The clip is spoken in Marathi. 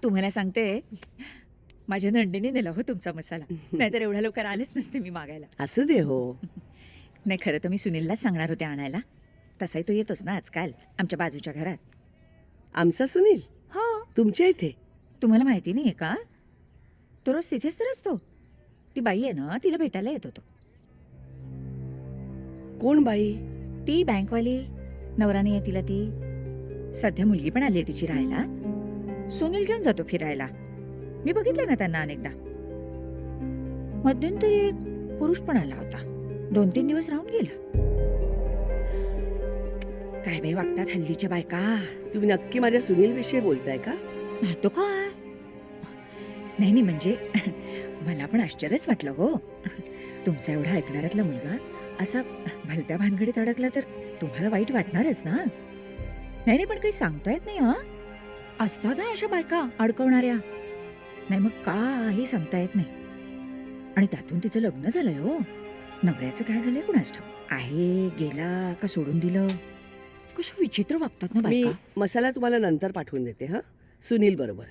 तुम्हाला सांगते, माझ्या नंदिनी दिला हो तुमचा मसाला. नाहीतर एवढ्या लवकर आलेच नसते मी मागायला. असू दे हो. नाही, खरं तर मी सुनीललाच सांगणार होते आणायला. तसाही तो येतोच ना आजकाल आमच्या बाजूच्या घरात. आमचा सुनील हो, तुमच्या इथे? तुम्हाला माहिती नाहीये का? तो रोज तिथेच तर असतो. ती बाई आहे ना, तिला भेटायला येत होतो. कोण बाई? ती बँकवाली, नवरा नाही आहे तिला ती. सध्या मुलगी पण आली आहे तिची राहायला. सुनील घेऊन जातो फिरायला. मी बघितलं ना त्यांना अनेकदा. मध्यंतरी एक पुरुष पण आला होता. 2-3 दिवस राहून गेला. काय बाई वागतात हल्लीच्या बायका. तुम्ही नक्की माझ्या सुनील विषयी बोलताय का? नाही तो काय. नाही नाही, म्हणजे मला पण आश्चर्यच वाटलं हो. तुमचा एवढा ऐकणाऱ्यातला मुलगा असा भलत्या भानगडीत अडकला तर तुम्हाला वाईट वाटणारच ना. नाही नाही, पण काही सांगता येत नाही. हा, असतात हा अशा बायका अडकवणाऱ्या. नाही मग काही सांगता येत नाही. आणि त्यातून तिचं लग्न झालंय हो. नवऱ्याचं काय झालंय कुणास ठाऊक. आहे, गेला का सोडून दिलं. कशा विचित्र वागतात ना मी बायका. मसाला तुम्हाला नंतर पाठवून देते. हा, सुनील बरोबर.